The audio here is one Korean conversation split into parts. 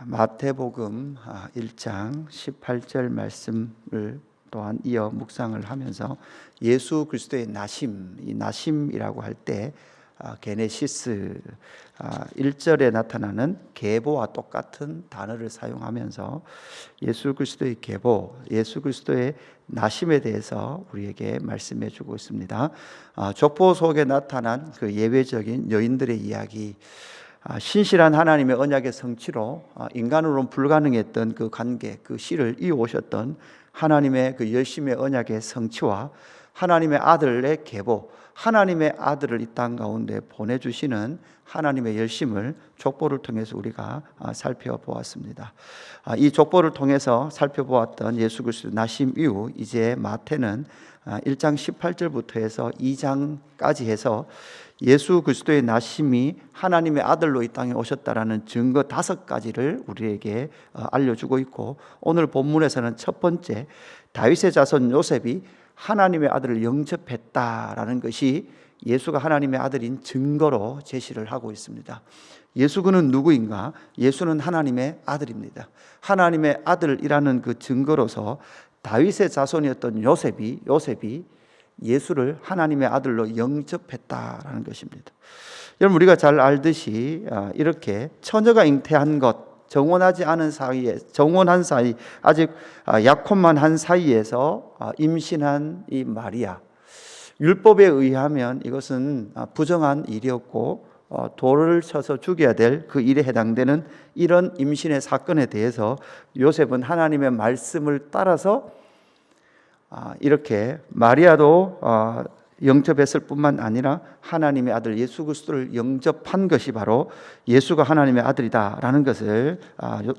마태복음 1장 18절 말씀을 또한 이어 묵상을 하면서 예수 그리스도의 나심, 이 나심이라고 할 때 게네시스 1절에 나타나는 계보와 똑같은 단어를 사용하면서 예수 그리스도의 계보, 예수 그리스도의 나심에 대해서 우리에게 말씀해 주고 있습니다. 족보 속에 나타난 그 예외적인 여인들의 이야기, 신실한 하나님의 언약의 성취로 인간으로는 불가능했던 그 관계, 그 씨를 이어오셨던 하나님의 그 열심의 언약의 성취와 하나님의 아들의 계보, 하나님의 아들을 이 땅 가운데 보내주시는 하나님의 열심을 족보를 통해서 우리가 살펴보았습니다. 이 족보를 통해서 살펴보았던 예수 그리스도 나심 이후 이제 마태는 1장 18절부터 해서 2장까지 해서 예수 그리스도의 나심이 하나님의 아들로 이 땅에 오셨다라는 증거 5가지를 우리에게 알려주고 있고, 오늘 본문에서는 첫 번째 다윗의 자손 요셉이 하나님의 아들을 영접했다라는 것이 예수가 하나님의 아들인 증거로 제시를 하고 있습니다. 예수 그는 누구인가? 예수는 하나님의 아들입니다. 하나님의 아들이라는 그 증거로서 다윗의 자손이었던 요셉이 예수를 하나님의 아들로 영접했다라는 것입니다. 여러분, 우리가 잘 알듯이 이렇게 처녀가 잉태한 것, 정혼한 사이, 아직 약혼만 한 사이에서 임신한 이 마리아, 율법에 의하면 이것은 부정한 일이었고 돌을 쳐서 죽여야 될 그 일에 해당되는 이런 임신의 사건에 대해서 요셉은 하나님의 말씀을 따라서 이렇게 마리아도 영접했을 뿐만 아니라 하나님의 아들 예수 그리스도를 영접한 것이 바로 예수가 하나님의 아들이다라는 것을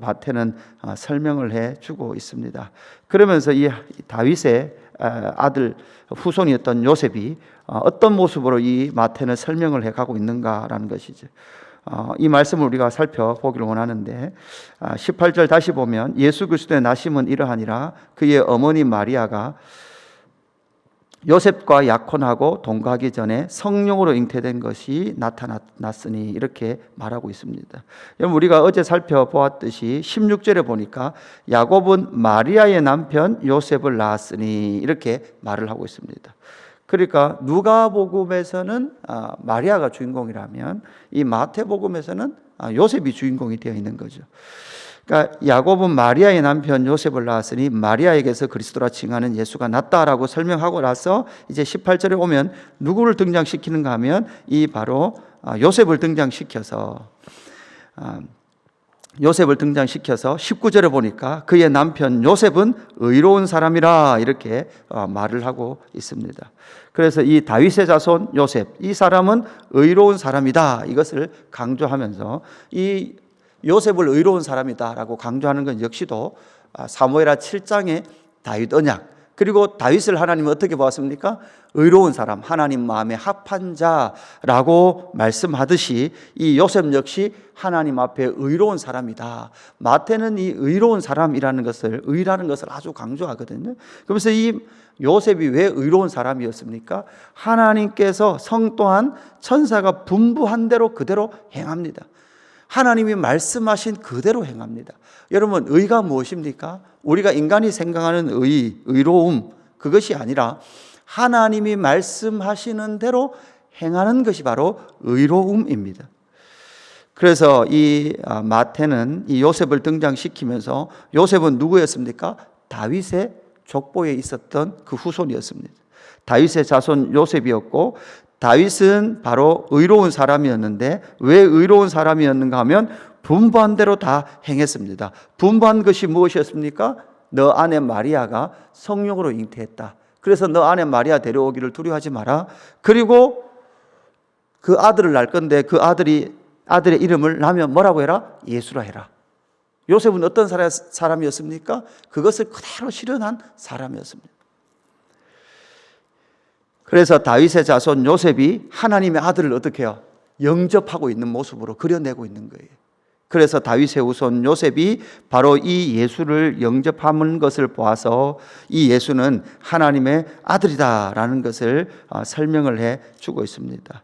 마태는 설명을 해주고 있습니다. 그러면서 이 다윗의 아들 후손이었던 요셉이 어떤 모습으로 이 마태는 설명을 해가고 있는가라는 것이죠. 이 말씀을 우리가 살펴보기를 원하는데 18절 다시 보면 예수 그리스도의 나심은 이러하니라 그의 어머니 마리아가 요셉과 약혼하고 동거하기 전에 성령으로 잉태된 것이 나타났으니 이렇게 말하고 있습니다. 여러분, 우리가 어제 살펴보았듯이 16절에 보니까 야곱은 마리아의 남편 요셉을 낳았으니 이렇게 말을 하고 있습니다. 그러니까 누가복음에서는 마리아가 주인공이라면 이 마태복음에서는 요셉이 주인공이 되어 있는 거죠. 그러니까 야곱은 마리아의 남편 요셉을 낳았으니 마리아에게서 그리스도라 칭하는 예수가 났다라고 설명하고 나서 이제 18절에 오면 누구를 등장시키는가 하면 이 바로 요셉을 등장시켜서 19절에 보니까 그의 남편 요셉은 의로운 사람이라 이렇게 말을 하고 있습니다. 그래서 이 다윗의 자손 요셉, 이 사람은 의로운 사람이다 이것을 강조하면서 이 요셉을 의로운 사람이다라고 강조하는 건 역시도 사무엘하 7장의 다윗 언약, 그리고 다윗을 하나님은 어떻게 보았습니까? 의로운 사람, 하나님 마음에 합한 자라고 말씀하듯이 이 요셉 역시 하나님 앞에 의로운 사람이다. 마태는 이 의로운 사람이라는 것을, 의라는 것을 아주 강조하거든요. 그러면서 이 요셉이 왜 의로운 사람이었습니까? 하나님께서 성토한 천사가 분부한 대로 그대로 행합니다. 하나님이 말씀하신 그대로 행합니다. 여러분, 의가 무엇입니까? 우리가 인간이 생각하는 의로움, 그것이 아니라 하나님이 말씀하시는 대로 행하는 것이 바로 의로움입니다. 그래서 이 마태는 이 요셉을 등장시키면서 요셉은 누구였습니까? 다윗의 족보에 있었던 그 후손이었습니다. 다윗의 자손 요셉이었고, 다윗은 바로 의로운 사람이었는데 왜 의로운 사람이었는가 하면 분부한 대로 다 행했습니다. 분부한 것이 무엇이었습니까? 너 아내 마리아가 성령으로 잉태했다. 그래서 너 아내 마리아 데려오기를 두려워하지 마라. 그리고 그 아들을 낳을 건데 그 아들의 이름을 낳으면 뭐라고 해라? 예수라 해라. 요셉은 어떤 사람이었습니까? 그것을 그대로 실현한 사람이었습니다. 그래서 다윗의 자손 요셉이 하나님의 아들을 어떻게 해요? 영접하고 있는 모습으로 그려내고 있는 거예요. 그래서 다윗의 후손 요셉이 바로 이 예수를 영접하는 것을 보아서 이 예수는 하나님의 아들이다라는 것을 설명을 해 주고 있습니다.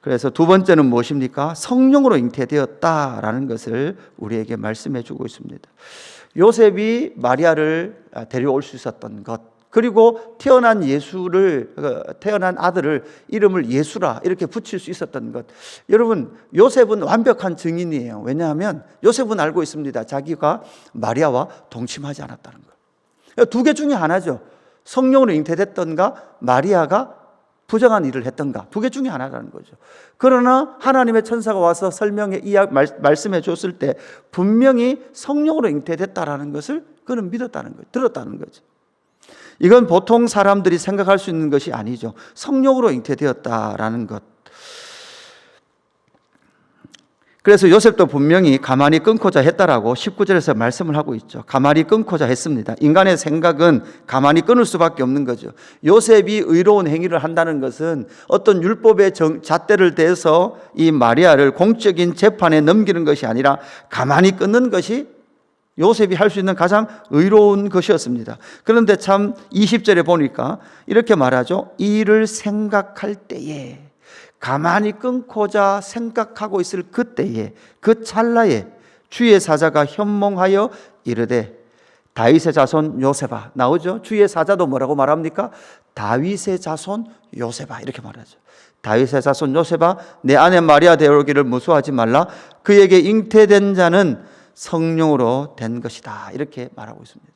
그래서 두 번째는 무엇입니까? 성령으로 잉태되었다라는 것을 우리에게 말씀해 주고 있습니다. 요셉이 마리아를 데려올 수 있었던 것, 그리고 태어난 아들을 이름을 예수라 이렇게 붙일 수 있었던 것. 여러분, 요셉은 완벽한 증인이에요. 왜냐하면 요셉은 알고 있습니다. 자기가 마리아와 동침하지 않았다는 것. 두 개 중에 하나죠. 성령으로 잉태됐던가 마리아가 부정한 일을 했던가, 두 개 중에 하나라는 거죠. 그러나 하나님의 천사가 와서 말씀해 줬을 때 분명히 성령으로 잉태됐다라는 것을 그는 믿었다는 거죠. 들었다는 거죠. 이건 보통 사람들이 생각할 수 있는 것이 아니죠. 성령으로 잉태되었다라는 것. 그래서 요셉도 분명히 가만히 끊고자 했다라고 19절에서 말씀을 하고 있죠. 가만히 끊고자 했습니다. 인간의 생각은 가만히 끊을 수밖에 없는 거죠. 요셉이 의로운 행위를 한다는 것은 어떤 율법의 잣대를 대서 이 마리아를 공적인 재판에 넘기는 것이 아니라 가만히 끊는 것이 요셉이 할 수 있는 가장 의로운 것이었습니다. 그런데 참 20절에 보니까 이렇게 말하죠. 이 일을 생각할 때에, 가만히 끊고자 생각하고 있을 그때에, 그 찰나에 주의 사자가 현몽하여 이르되 다윗의 자손 요셉아. 나오죠? 주의 사자도 뭐라고 말합니까? 다윗의 자손 요셉아 이렇게 말하죠. 다윗의 자손 요셉아, 내 아내 마리아 데려오기를 무수하지 말라. 그에게 잉태된 자는 성령으로 된 것이다 이렇게 말하고 있습니다.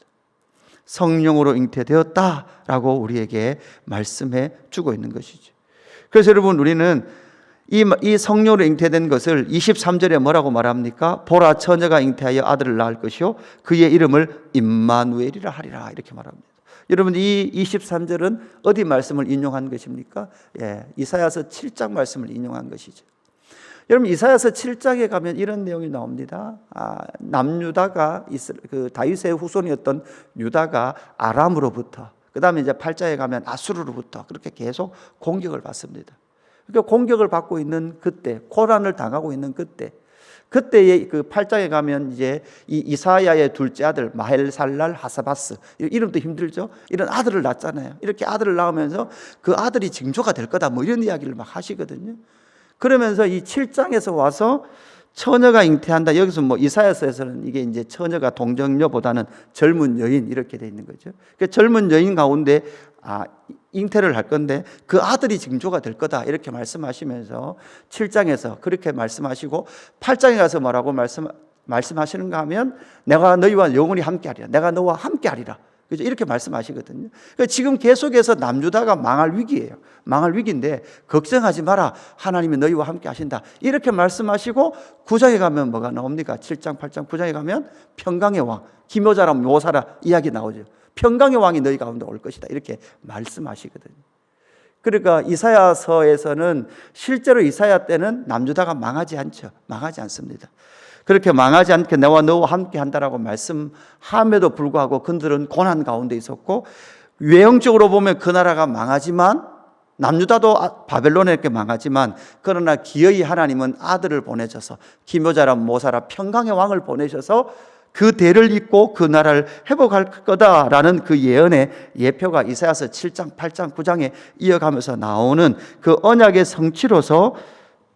성령으로 잉태되었다라고 우리에게 말씀해 주고 있는 것이죠. 그래서 여러분, 우리는 이 성령으로 잉태된 것을 23절에 뭐라고 말합니까? 보라, 처녀가 잉태하여 아들을 낳을 것이요 그의 이름을 임마누엘이라 하리라 이렇게 말합니다. 여러분, 이 23절은 어디 말씀을 인용한 것입니까? 이사야서 7장 말씀을 인용한 것이죠. 여러분, 이사야서 7장에 가면 이런 내용이 나옵니다. 남유다가 그 다윗의 후손이었던 유다가 아람으로부터, 그 다음에 이제 8장에 가면 아수르로부터 그렇게 계속 공격을 받습니다. 그러니까 공격을 받고 있는 그때, 고난을 당하고 있는 그때의 그 8장에 가면 이제 이 이사야의 둘째 아들 마헬살랄 하사바스, 이름도 힘들죠. 이런 아들을 낳잖아요. 이렇게 아들을 낳으면서 그 아들이 징조가 될 거다 뭐 이런 이야기를 막 하시거든요. 그러면서 이 7장에서 와서 처녀가 잉태한다. 여기서 뭐 이사야서에서는 이게 이제 처녀가 동정녀보다는 젊은 여인 이렇게 돼 있는 거죠. 그 젊은 여인 가운데 잉태를 할 건데 그 아들이 징조가 될 거다 이렇게 말씀하시면서 7장에서 그렇게 말씀하시고 8장에 가서 뭐라고 말씀하시는가 하면 내가 너희와 영원히 함께하리라. 내가 너와 함께하리라. 그죠? 이렇게 말씀하시거든요. 그러니까 지금 계속해서 남유다가 망할 위기예요. 망할 위기인데 걱정하지 마라. 하나님이 너희와 함께 하신다. 이렇게 말씀하시고 9장에 가면 뭐가 나옵니까? 7장, 8장, 9장에 가면 평강의 왕, 기묘자라 묘사라 이야기 나오죠. 평강의 왕이 너희 가운데 올 것이다. 이렇게 말씀하시거든요. 그러니까 이사야서에서는 실제로 이사야 때는 남유다가 망하지 않죠. 망하지 않습니다. 그렇게 망하지 않게 내와 너와 함께 한다라고 말씀함에도 불구하고 그들은 고난 가운데 있었고, 외형적으로 보면 그 나라가 망하지만, 남유다도 바벨론에게 망하지만, 그러나 기어이 하나님은 아들을 보내셔서 기묘자라 모사라 평강의 왕을 보내셔서 그 대를 잇고 그 나라를 회복할 거다라는 그 예언의 예표가 이사야서 7장, 8장, 9장에 이어가면서 나오는 그 언약의 성취로서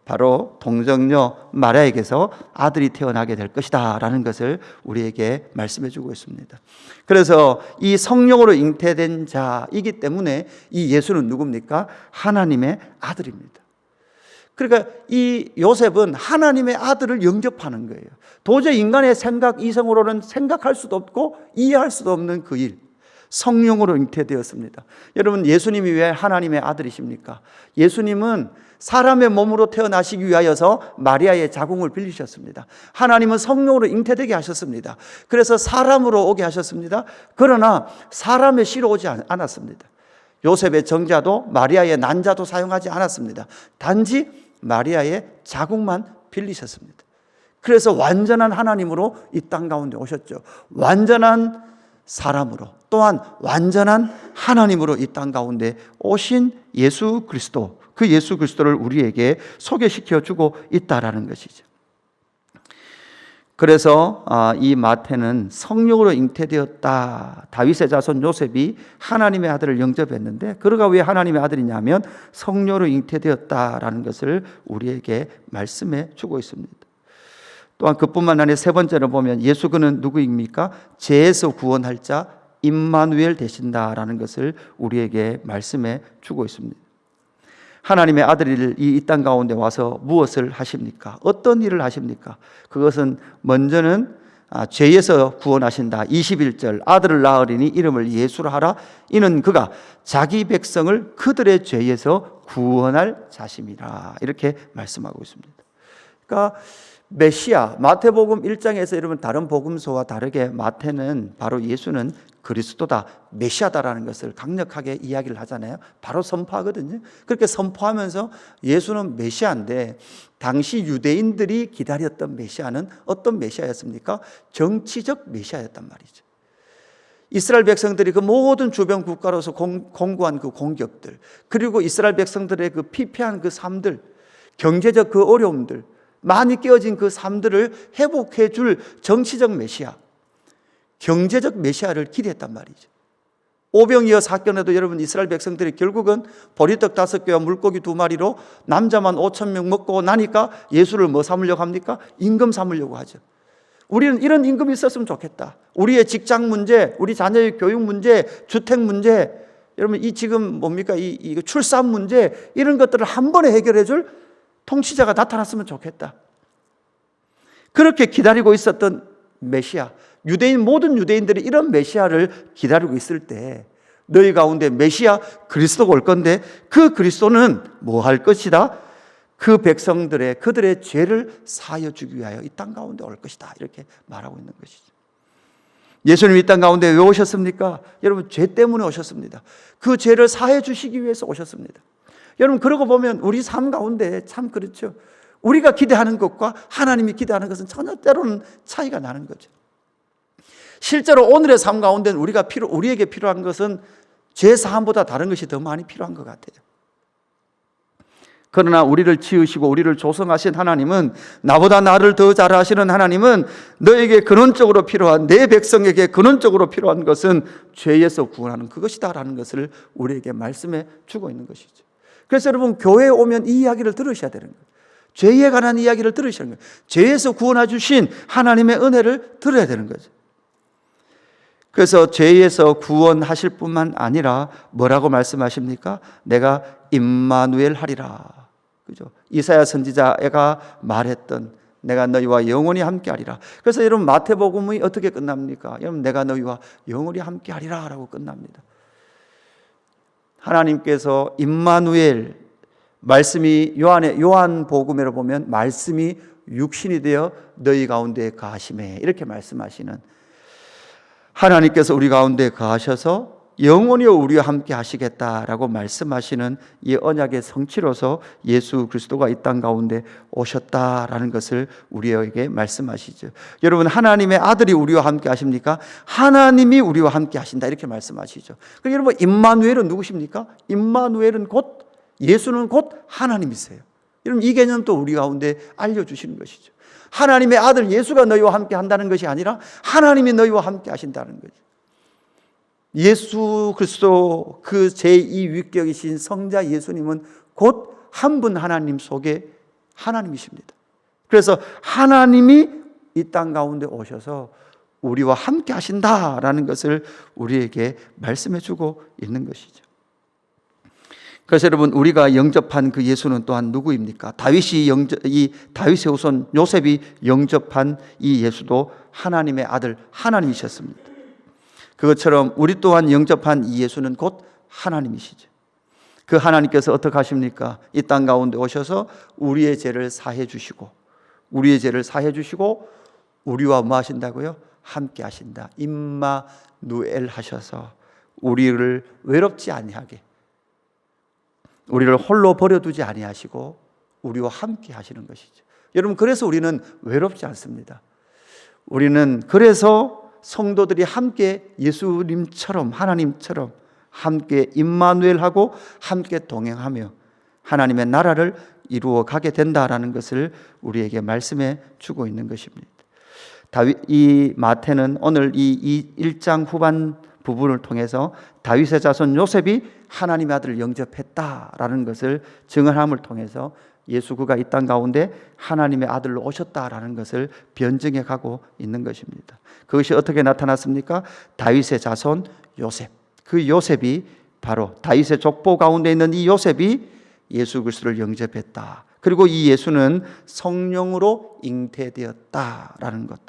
바로 동정녀 마리아에게서 아들이 태어나게 될 것이다 라는 것을 우리에게 말씀해 주고 있습니다. 그래서 이 성령으로 잉태된 자이기 때문에 이 예수는 누굽니까? 하나님의 아들입니다. 그러니까 이 요셉은 하나님의 아들을 영접하는 거예요. 도저히 인간의 생각 이성으로는 생각할 수도 없고 이해할 수도 없는 그 일, 성령으로 잉태되었습니다. 여러분, 예수님이 왜 하나님의 아들이십니까? 예수님은 사람의 몸으로 태어나시기 위하여서 마리아의 자궁을 빌리셨습니다. 하나님은 성령으로 잉태되게 하셨습니다. 그래서 사람으로 오게 하셨습니다. 그러나 사람의 씨로 오지 않았습니다. 요셉의 정자도 마리아의 난자도 사용하지 않았습니다. 단지 마리아의 자궁만 빌리셨습니다. 그래서 완전한 하나님으로 이 땅 가운데 오셨죠. 완전한 사람으로, 또한 완전한 하나님으로 이 땅 가운데 오신 예수 그리스도, 그 예수 그리스도를 우리에게 소개시켜 주고 있다라는 것이죠. 그래서 이 마태는 성령으로 잉태되었다. 다윗의 자손 요셉이 하나님의 아들을 영접했는데, 그가 왜 하나님의 아들이냐면 성령으로 잉태되었다라는 것을 우리에게 말씀해 주고 있습니다. 또한 그뿐만 아니라 세 번째로 보면 예수 그는 누구입니까? 죄에서 구원할 자 임마누엘 되신다라는 것을 우리에게 말씀해 주고 있습니다. 하나님의 아들이 이 땅 가운데 와서 무엇을 하십니까? 어떤 일을 하십니까? 그것은 먼저는 죄에서 구원하신다. 21절 아들을 낳으리니 이름을 예수라 하라. 이는 그가 자기 백성을 그들의 죄에서 구원할 자심이라. 이렇게 말씀하고 있습니다. 그러니까 메시아, 마태복음 1장에서 여러분 다른 복음서와 다르게 마태는 바로 예수는 그리스도다, 메시아다라는 것을 강력하게 이야기를 하잖아요. 바로 선포하거든요. 그렇게 선포하면서 예수는 메시아인데, 당시 유대인들이 기다렸던 메시아는 어떤 메시아였습니까? 정치적 메시아였단 말이죠. 이스라엘 백성들이 그 모든 주변 국가로서 공고한 그 공격들, 그리고 이스라엘 백성들의 그 피폐한 그 삶들, 경제적 그 어려움들, 많이 깨어진 그 삶들을 회복해 줄 정치적 메시아, 경제적 메시아를 기대했단 말이죠. 오병이어 사건에도 여러분 이스라엘 백성들이 결국은 보리떡 5개와 물고기 2마리로 남자만 5,000명 먹고 나니까 예수를 뭐 삼으려고 합니까? 임금 삼으려고 하죠. 우리는 이런 임금이 있었으면 좋겠다. 우리의 직장 문제, 우리 자녀의 교육 문제, 주택 문제, 여러분 이 지금 뭡니까? 이 출산 문제, 이런 것들을 한 번에 해결해 줄 통치자가 나타났으면 좋겠다. 그렇게 기다리고 있었던 메시아, 모든 유대인들이 이런 메시아를 기다리고 있을 때 너희 가운데 메시아 그리스도가 올 건데, 그 그리스도는 뭐 할 것이다? 그 백성들의 그들의 죄를 사하여 주기 위하여 이 땅 가운데 올 것이다. 이렇게 말하고 있는 것이죠. 예수님 이 땅 가운데 왜 오셨습니까? 여러분 죄 때문에 오셨습니다. 그 죄를 사해 주시기 위해서 오셨습니다. 여러분 그러고 보면 우리 삶 가운데 참 그렇죠. 우리가 기대하는 것과 하나님이 기대하는 것은 전혀 때로는 차이가 나는 거죠. 실제로 오늘의 삶 가운데는 우리에게 필요한 것은 죄 사함보다 다른 것이 더 많이 필요한 것 같아요. 그러나 우리를 지으시고 우리를 조성하신 하나님은, 나보다 나를 더 잘 아시는 하나님은 너에게 근원적으로 필요한, 내 백성에게 근원적으로 필요한 것은 죄에서 구원하는 그것이다라는 것을 우리에게 말씀해 주고 있는 것이죠. 그래서 여러분 교회에 오면 이 이야기를 들으셔야 되는 거예요. 죄에 관한 이야기를 들으셔야 되는 거예요. 죄에서 구원해 주신 하나님의 은혜를 들어야 되는 거죠. 그래서 죄에서 구원하실 뿐만 아니라 뭐라고 말씀하십니까? 내가 임마누엘 하리라. 그죠? 이사야 선지자가 말했던 내가 너희와 영원히 함께하리라. 그래서 여러분 마태복음이 어떻게 끝납니까? 여러분 내가 너희와 영원히 함께하리라 라고 끝납니다. 하나님께서 임마누엘, 말씀이 요한복음에로 보면 말씀이 육신이 되어 너희 가운데 거하시매, 이렇게 말씀하시는 하나님께서 우리 가운데 거하셔서 영원히 우리와 함께 하시겠다라고 말씀하시는 이 언약의 성취로서 예수 그리스도가 이 땅 가운데 오셨다라는 것을 우리에게 말씀하시죠. 여러분 하나님의 아들이 우리와 함께 하십니까? 하나님이 우리와 함께 하신다, 이렇게 말씀하시죠. 그러니까 여러분 임마누엘은 누구십니까? 임마누엘은 곧, 예수는 곧 하나님이세요. 여러분 이 개념 또 우리 가운데 알려주시는 것이죠. 하나님의 아들 예수가 너희와 함께 한다는 것이 아니라 하나님이 너희와 함께 하신다는 거죠. 예수 그리스도 그 제2위격이신 성자 예수님은 곧 한 분 하나님 속에 하나님이십니다. 그래서 하나님이 이 땅 가운데 오셔서 우리와 함께 하신다라는 것을 우리에게 말씀해 주고 있는 것이죠. 그래서 여러분 우리가 영접한 그 예수는 또한 누구입니까? 다윗의 후손 요셉이 영접한 이 예수도 하나님의 아들 하나님이셨습니다. 그것처럼 우리 또한 영접한 이 예수는 곧 하나님이시죠. 그 하나님께서 어떻게 하십니까? 이 땅 가운데 오셔서 우리의 죄를 사해 주시고 우리와 뭐 하신다고요? 함께 하신다. 임마누엘 하셔서 우리를 외롭지 아니하게, 우리를 홀로 버려두지 아니하시고 우리와 함께 하시는 것이죠. 여러분 그래서 우리는 외롭지 않습니다. 우리는 그래서 성도들이 함께 예수님처럼, 하나님처럼 함께 임마누엘하고 함께 동행하며 하나님의 나라를 이루어 가게 된다라는 것을 우리에게 말씀해 주고 있는 것입니다. 이 마태는 오늘 이 1장 후반 부분을 통해서 다윗의 자손 요셉이 하나님의 아들을 영접했다라는 것을 증언함을 통해서 예수 그가 이 땅 가운데 하나님의 아들로 오셨다라는 것을 변증해 가고 있는 것입니다. 그것이 어떻게 나타났습니까? 다윗의 자손 요셉. 그 요셉이 바로 다윗의 족보 가운데 있는 이 요셉이 예수 그리스도를 영접했다. 그리고 이 예수는 성령으로 잉태되었다라는 것.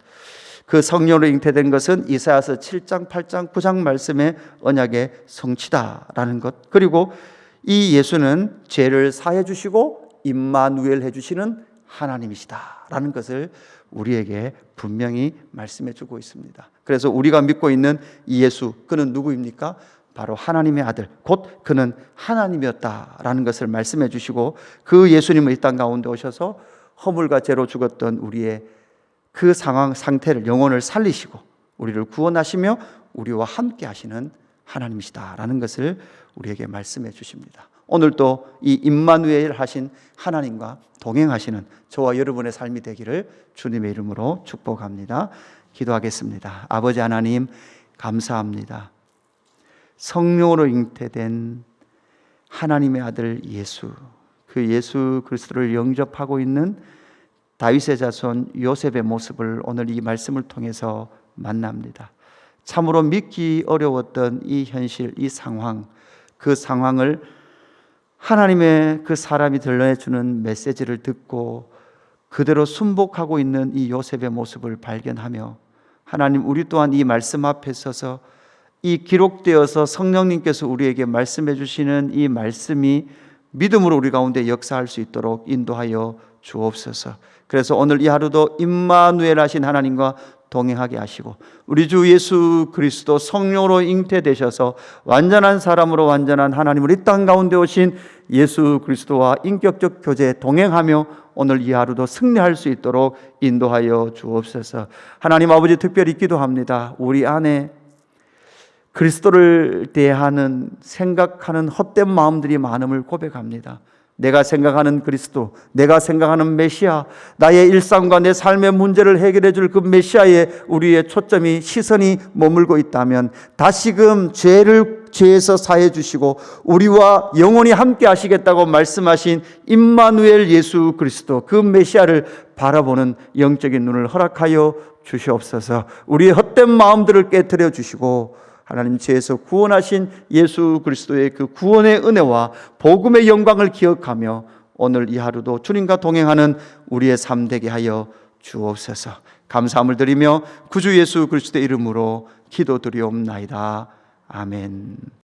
그 성령으로 잉태된 것은 이사야서 7장, 8장, 9장 말씀의 언약의 성취다라는 것. 그리고 이 예수는 죄를 사해 주시고 임마누엘 해 주시는 하나님이시다라는 것을 우리에게 분명히 말씀해 주고 있습니다. 그래서 우리가 믿고 있는 이 예수, 그는 누구입니까? 바로 하나님의 아들, 곧 그는 하나님이었다라는 것을 말씀해 주시고, 그 예수님은 이 땅 가운데 오셔서 허물과 죄로 죽었던 우리의 그 상태를, 영혼을 살리시고 우리를 구원하시며 우리와 함께 하시는 하나님이시다라는 것을 우리에게 말씀해 주십니다. 오늘도 이 임마누엘 하신 하나님과 동행하시는 저와 여러분의 삶이 되기를 주님의 이름으로 축복합니다. 기도하겠습니다. 아버지 하나님, 감사합니다. 성령으로 잉태된 하나님의 아들 예수, 그 예수 그리스도를 영접하고 있는 다윗의 자손 요셉의 모습을 오늘 이 말씀을 통해서 만납니다. 참으로 믿기 어려웠던 이 현실, 이 상황, 그 상황을 하나님의 그 사람이 들려주는 메시지를 듣고 그대로 순복하고 있는 이 요셉의 모습을 발견하며, 하나님, 우리 또한 이 말씀 앞에 서서 이 기록되어서 성령님께서 우리에게 말씀해 주시는 이 말씀이 믿음으로 우리 가운데 역사할 수 있도록 인도하여 주옵소서. 그래서 오늘 이 하루도 임마누엘 하신 하나님과 동행하게 하시고, 우리 주 예수 그리스도 성령으로 잉태되셔서 완전한 사람으로 완전한 하나님으로 이 땅 가운데 오신 예수 그리스도와 인격적 교제 동행하며 오늘 이 하루도 승리할 수 있도록 인도하여 주옵소서. 하나님 아버지, 특별히 기도합니다. 우리 안에 그리스도를 대하는 생각하는 헛된 마음들이 많음을 고백합니다. 내가 생각하는 그리스도, 내가 생각하는 메시아, 나의 일상과 내 삶의 문제를 해결해 줄 그 메시아에 우리의 초점이, 시선이 머물고 있다면 다시금 죄에서 사해 주시고 우리와 영원히 함께 하시겠다고 말씀하신 임마누엘 예수 그리스도, 그 메시아를 바라보는 영적인 눈을 허락하여 주시옵소서. 우리의 헛된 마음들을 깨트려 주시고 하나님, 죄에서 구원하신 예수 그리스도의 그 구원의 은혜와 복음의 영광을 기억하며 오늘 이 하루도 주님과 동행하는 우리의 삶 되게 하여 주옵소서. 감사함을 드리며 구주 예수 그리스도의 이름으로 기도드리옵나이다. 아멘.